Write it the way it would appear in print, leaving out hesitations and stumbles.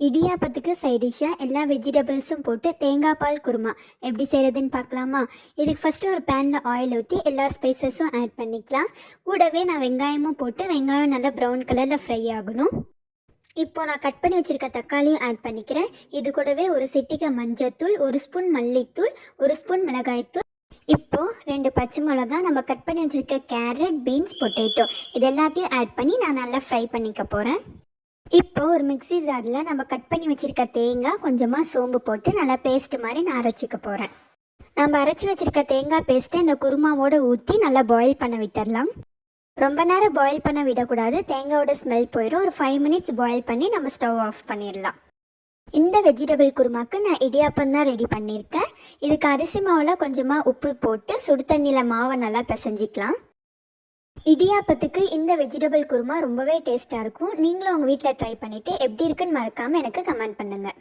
இடியாப்பத்துக்கு side டிஷ்ஷாக எல்லா வெஜிடபிள்ஸும் போட்டு தேங்காய் பால் குருமா எப்படி செய்கிறதுன்னு பார்க்கலாமா? இதுக்கு ஃபஸ்ட்டு ஒரு பேனில் ஆயில் ஊற்றி எல்லா ஸ்பைசஸும் ஆட் பண்ணிக்கலாம். கூடவே நான் வெங்காயமும் போட்டு வெங்காயம் நல்லா ப்ரௌன் கலரில் ஃப்ரை ஆகணும். இப்போது நான் கட் பண்ணி வச்சுருக்க தக்காளியும் ஆட் பண்ணிக்கிறேன். இது கூடவே ஒரு சிட்டிகை மஞ்சத்தூள், ஒரு ஸ்பூன் மல்லித்தூள், ஒரு ஸ்பூன் மிளகாய்த்தூள். இப்போது 2 பச்சை மிளகா, நம்ம கட் பண்ணி வச்சுருக்க கேரட், பீன்ஸ், பொட்டேட்டோ இது எல்லாத்தையும் ஆட் பண்ணி நான் நல்லா ஃப்ரை பண்ணிக்க போகிறேன். இப்போ ஒரு மிக்ஸி ஜாரில் நம்ம கட் பண்ணி வச்சுருக்க தேங்காய், கொஞ்சமாக சோம்பு போட்டு நல்லா பேஸ்ட் மாதிரி நான் அரைச்சிக்க போகிறேன். நம்ம அரைச்சி வச்சுருக்க தேங்காய் பேஸ்ட்டை இந்த குருமாவோடு ஊற்றி நல்லா பாயில் பண்ண விட்டுடலாம். ரொம்ப நேரம் பாயில் பண்ண விடக்கூடாது, தேங்காயோட ஸ்மெல் போயிடும். ஒரு 5 மினிட்ஸ் பாயில் பண்ணி நம்ம ஸ்டவ் ஆஃப் பண்ணிடலாம். இந்த வெஜிடபிள் குருமாக்கு நான் இடியாப்பம் தான் ரெடி பண்ணியிருக்கேன். இதுக்கு அரிசி மாவில் கொஞ்சமாக உப்பு போட்டு சுடு தண்ணியில் மாவை நல்லா பிசைஞ்சிக்கலாம். இடியாப்பத்துக்கு இந்த வெஜிடபிள் குருமா ரொம்பவே டேஸ்ட்டாக இருக்கும். நீங்களும் உங்கள் வீட்டில் ட்ரை பண்ணிவிட்டு எப்படி இருக்குன்னு மறக்காமல் எனக்கு கமெண்ட் பண்ணுங்கள்.